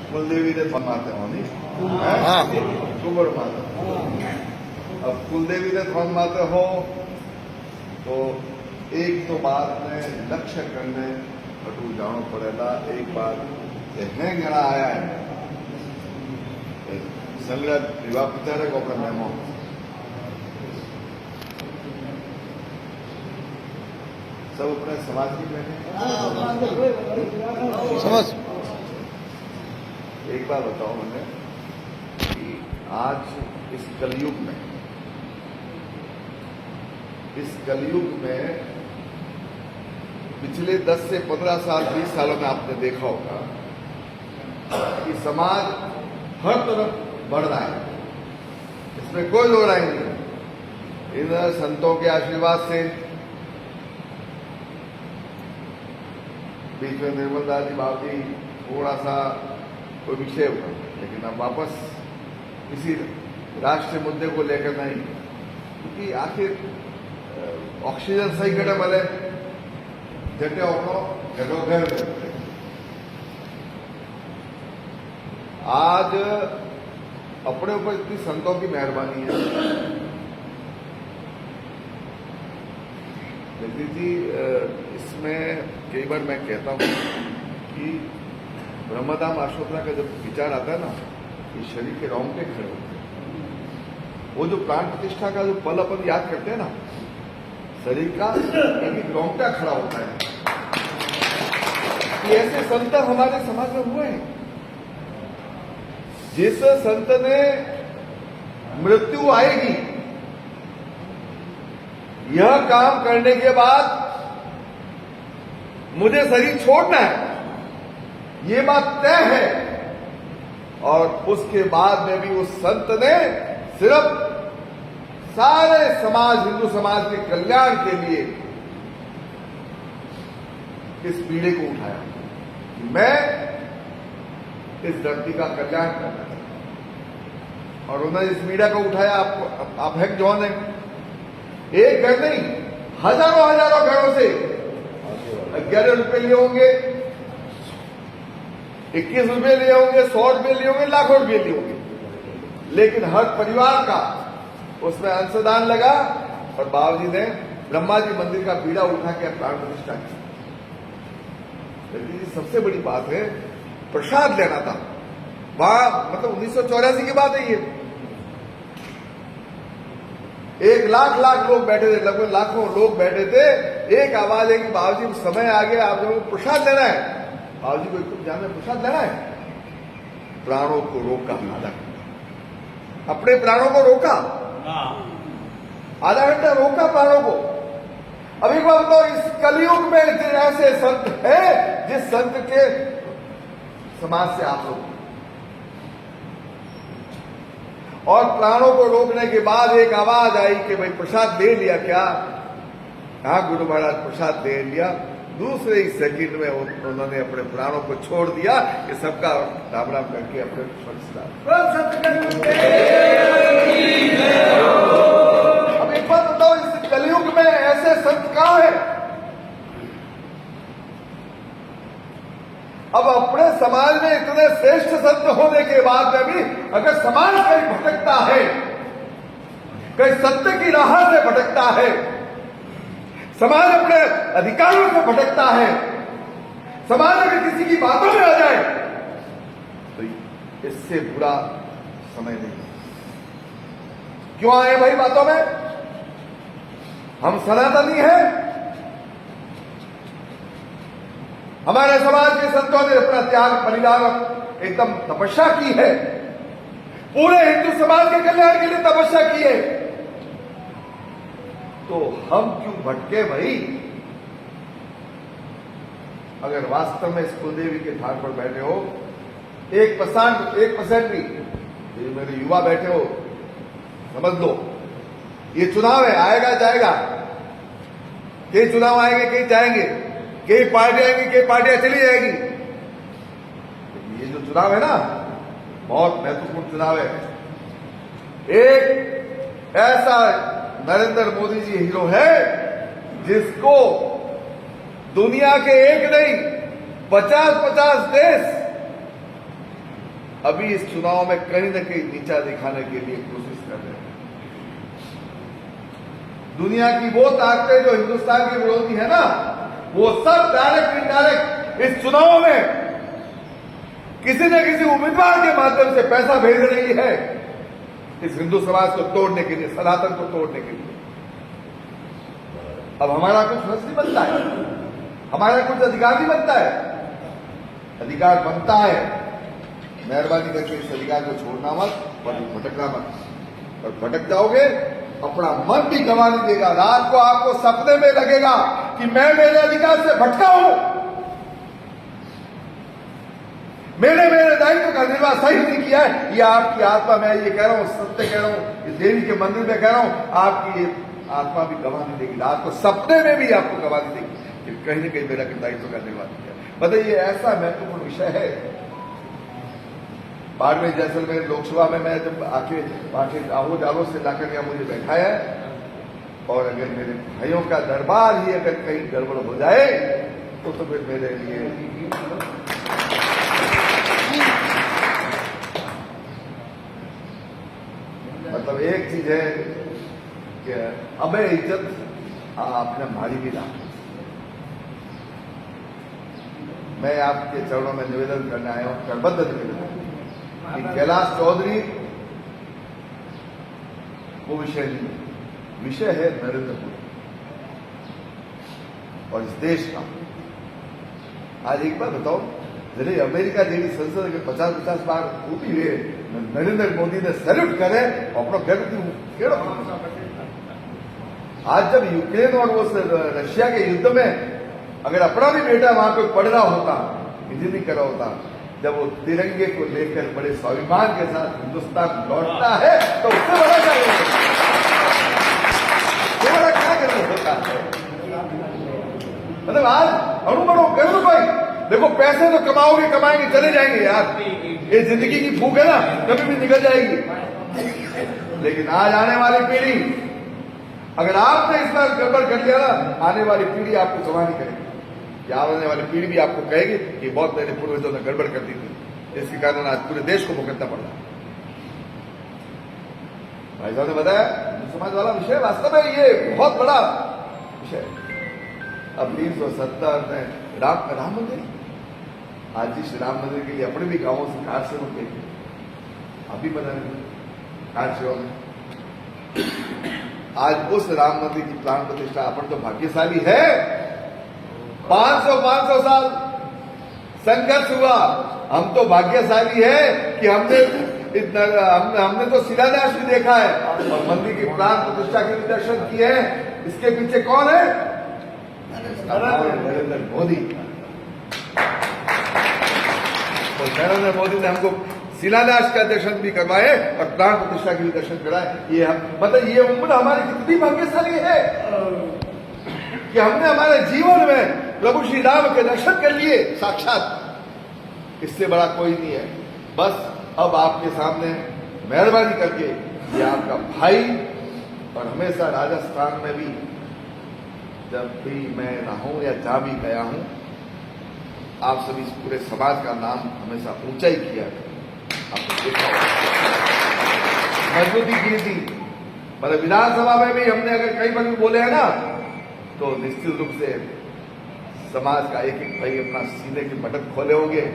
कुलदेवी ने माते होनी कुंवर माते। अब कुलदेवी ने थोन माते हो तो एक तो बात ने लक्ष्य करने बटू जानो पड़ेगा। एक बात हैं घना आया है संग्रह विवाह पितारे को अपने मेमो सब अपने समाज की बैठे समझ। एक बात बताओ मैंने कि आज इस कलयुग में पिछले 10 से 15 साल 20 सालों में आपने देखा होगा कि समाज हर तरफ बढ़ रहा है, इसमें कोई दो राय नहीं। इन संतों के आशीर्वाद से बीच में निर्मल दास जी बाबू जी थोड़ा सा कोई विषय हुआ, लेकिन अब वापस किसी राष्ट्रीय मुद्दे को लेकर नहीं, क्योंकि आखिर ऑक्सीजन सही करे भले जटे ओको जगह घर। आज अपने ऊपर इतनी संतों की मेहरबानी है। जगदीश जी, इसमें कई बार मैं कहता हूं कि ब्रह्मधाम आशोत्रा का जब विचार आता है ना, कि शरीर के रोंगटे खड़े होते हैं। वो जो प्राण प्रतिष्ठा का जो पल अपन याद करते हैं ना, शरीर का एक रोंगटा खड़ा होता है। कि ऐसे संत हमारे समाज में हुए हैं। जिस संत ने मृत्यु आएगी यह काम करने के बाद मुझे शरीर छोड़ना है, ये बात तय है, और उसके बाद में भी उस संत ने सिर्फ सारे समाज, हिंदू समाज के कल्याण के लिए इस पीढ़े को उठाया कि मैं इस धरती का कल्याण करना चाहता हूं। और उन्होंने इस मीडिया को उठाया। आप है जॉन है, एक घर नहीं, हजारों घरों से 11 रुपए लिए होंगे, 21 रुपए लिए होंगे, 100 रुपए लिए होंगे, लाखों रुपए लिए होंगे, लेकिन हर परिवार का उसमें अंशदान लगा। और बाबू जी ने ब्रह्मा जी मंदिर का बीड़ा उठा के प्राण प्रतिष्ठा की। सबसे बड़ी बात है, प्रसाद लेना था वहां, मतलब 1984 की बात है ये। 1 लाख लोग बैठे थे, लगभग लाखों लोग बैठे थे। एक आवाज है कि बाबू जी समय आ गया, आप लोगों को प्रसाद लेना है। बाबू जी को एकदम ध्यान में प्रसाद लेना है, प्राणों को रोका आधा घंटा, अपने प्राणों को रोका आधा घंटा, रोका प्राणों को। अब एक बात बताओ, इस कलयुग में ऐसे संत है जिस संत के समाज से आप लोग, और प्राणों को रोकने के बाद एक आवाज आई कि भाई प्रसाद दे लिया क्या? हाँ गुरु महाराज प्रसाद दे लिया। दूसरे ही सेकंड में उन्होंने अपने प्राणों को छोड़ दिया कि सबका राम राम करके अपने अब एक बात बताओ, इस कलयुग में ऐसे संत कहां है? अब अपने समाज में इतने श्रेष्ठ संत होने के बाद में भी अगर समाज कहीं भटकता है, कहीं सत्य की राह से भटकता है, समाज अपने अधिकारों से भटकता है, समाज अगर किसी की बातों में आ जाए तो इससे बुरा समय नहीं। क्यों आए भाई बातों में? हम सनातनी हैं। हमारे समाज के संतों ने अपना त्याग बलिदान एकदम तपस्या की है, पूरे हिंदू समाज के कल्याण के लिए तपस्या की है। तो हम क्यों भटके भाई? अगर वास्तव में इस कुलदेवी के स्थान पर बैठे हो, 1% भी, ये मेरे युवा बैठे हो, समझ लो ये चुनाव है, आएगा जाएगा। कई चुनाव आएंगे, कई जाएंगे, कई पार्टियां आएंगी, कई पार्टियां चली जाएगी। ये जो चुनाव है ना, बहुत महत्वपूर्ण चुनाव है। एक ऐसा नरेंद्र मोदी जी हीरो है जिसको दुनिया के एक नहीं 50-50 देश अभी इस चुनाव में कहीं न कहीं नीचा दिखाने के लिए कोशिश कर रहे हैं। दुनिया की वो ताकतें जो हिंदुस्तान के विरोधी है ना, वो सब डायरेक्ट इनडायरेक्ट इस चुनाव में किसी न किसी उम्मीदवार के माध्यम से पैसा भेज रही है इस हिंदू समाज को तोड़ने के लिए, सनातन को तोड़ने के लिए। अब हमारा कुछ फर्ज नहीं बनता है, हमारा कुछ अधिकार नहीं बनता है। अधिकार बनता है, मेहरबानी करके इस अधिकार को छोड़ना मत और भटकना मत। और भटक जाओगे अपना मन भी गंवा नहीं देगा। रात को आपको सपने में लगेगा कि मैं मेरे अधिकार से भटका हूं, मैंने मेरे दायित्व का निर्वाह सही नहीं किया है। ये आपकी आत्मा, मैं ये कह रहा हूं, सत्य कह रहा हूं, इस देवी के मंदिर में कह रहा हूं, आपकी ये आत्मा भी गवाह नहीं देगी। रात को सपने में भी आपको गवाह नहीं देगी कि कहीं न कहीं मेरा दायित्व का निर्वाह किया। मतलब ये ऐसा महत्वपूर्ण विषय है। बाड़मेर जैसलमेर लोकसभा में मैं जब आके वहां के राहुल जालो से लाकर यहाँ मुझे बैठाया, और अगर मेरे भाइयों का दरबार ही अगर कहीं गड़बड़ हो जाए तो फिर मेरे लिए मतलब एक चीज है कि अबे इज्जत आपने मारी भी ना। मैं आपके चरणों में निवेदन करने आया हूं, करबद्ध निवेदन कि कैलाश चौधरी वो विषय नहीं, विषय है नरेंद्र मोदी और इस देश का। आज एक बार बताओ, जैसे अमेरिका जेडी संसद के 50-50 बार ऊपी हुए नरेंद्र मोदी ने सैल्यूट करे अपना केड़ो। आज जब यूक्रेन और वो रशिया के युद्ध में अगर अपना भी बेटा वहां पे पढ़ रहा होता, इंजीनियरिंग कर रहा होता, जब वो तिरंगे को लेकर बड़े स्वाभिमान के साथ हिंदुस्तान लौटता है तो उससे बड़ा क्या करना होता है। मतलब आज अणुबणु कर लो भाई, देखो पैसे तो कमाओगे, कमाएंगे, चले जाएंगे यार, ये जिंदगी की फूक है ना, कभी भी निकल जाएगी। लेकिन आज आने वाली पीढ़ी, अगर आपने इस बार गड़बड़ कर लिया ना, आने वाली पीढ़ी आपको क्षमा नहीं करेगी। या आने वाली पीढ़ी भी आपको कहेगी कि बहुत मेरे पूर्वजों ने गड़बड़ कर दी थी, इसके कारण आज पूरे देश को भुगतना पड़ा। भाई साहब ने बताया समाज वाला विषय, वास्तव में ये बहुत बड़ा विषय है। अब 370 में राम मंदिर, आज जिस राम मंदिर के लिए अपने भी गांवों से कार सेवक गए थे, अभी बनाएंगे कार सेवा में। आज उस राम मंदिर की प्राण प्रतिष्ठा, अपन तो भाग्यशाली है। 500 साल संघर्ष हुआ, हम तो भाग्यशाली है कि हमने तो शिलान्यास भी देखा है और मंदिर की प्राण प्रतिष्ठा के भी दर्शन किए हैं। इसके पीछे कौन है? नरेंद्र मोदी। तो नरेंद्र मोदी ने हमको शिलान्यास का दर्शन भी करवाए और प्राण प्रतिष्ठा के भी दर्शन कराए। ये हम मतलब ये उम्र हमारी कितनी भाग्यशाली है कि हमने हमारे जीवन में प्रभु श्री राम के दर्शन कर लिए साक्षात। इससे बड़ा कोई नहीं है। बस अब आपके सामने मेहरबानी करके ये आपका भाई, और हमेशा राजस्थान में भी जब भी मैं रहा हूं या जहां भी गया हूं, आप सभी पूरे समाज का नाम हमेशा ऊंचा ही किया है। आपने देखा मजबूती की थी, मतलब विधानसभा में भी हमने अगर कई बार भी बोले हैं ना, तो निश्चित रूप से समाज का एक एक भाई अपना सीने के बटन खोले होंगे।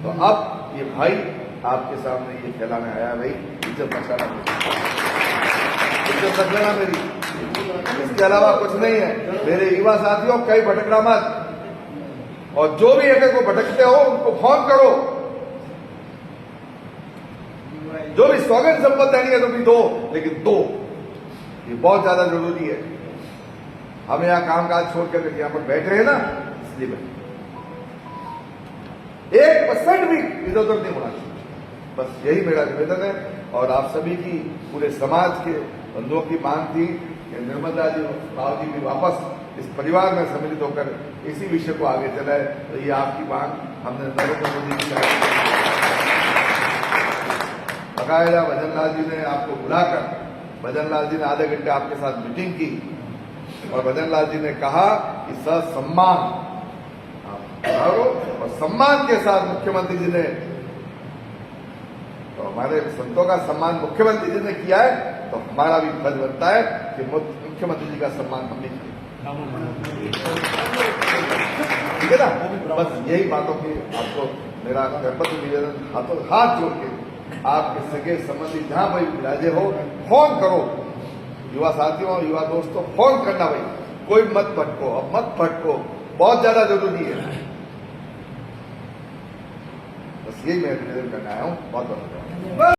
तो अब ये भाई आपके सामने ये फैलाने आया, भाई इज्जत बचाना, इज्जत बचाना मेरी, इसके अलावा कुछ नहीं है। मेरे युवा साथियों, कई भटकना मत, और जो भी अगर को भटकते हो उनको फोन करो। जो भी सौगंध संपत्ति नहीं है तो भी दो, लेकिन दो, ये बहुत ज्यादा जरूरी है। हम यहाँ कामकाज छोड़कर यहाँ पर बैठे हैं ना, इसलिए बैठे। 1% भी इधर उधर नहीं होना चाहिए, बस यही मेरा निवेदन है। और आप सभी की, पूरे समाज के बंधुओं की मांग थी कि निर्मला जी राव जी भी वापस इस परिवार में सम्मिलित होकर इसी विषय को आगे चलाए। तो ये आपकी मांग हमने नरेंद्र मोदी जी का बकायदा भजनलाल जी ने आपको बुलाकर, भजनलाल जी ने आधे घंटे आपके साथ मीटिंग की और भजनलाल जी ने कहा कि ससम्मान और सम्मान के साथ मुख्यमंत्री जी ने हमारे संतों का सम्मान मुख्यमंत्री जी ने किया है, तो हमारा भी फर्ज बनता है कि मुख्यमंत्री जी का सम्मान हम भी करें। ठीक है ना? बस यही बातों की आपको मेरा कर्तव्य निवेदन, हाथ जोड़ के आपके सगे संबंधी जहां भाई विराजे हो, फोन करो। युवा साथियों, युवा दोस्तों, फोन करना भाई, कोई मत भटको, अब मत भटको, बहुत ज्यादा जरूरी है। बस यही मैं निवेदन करना आया हूं। बहुत बहुत धन्यवाद।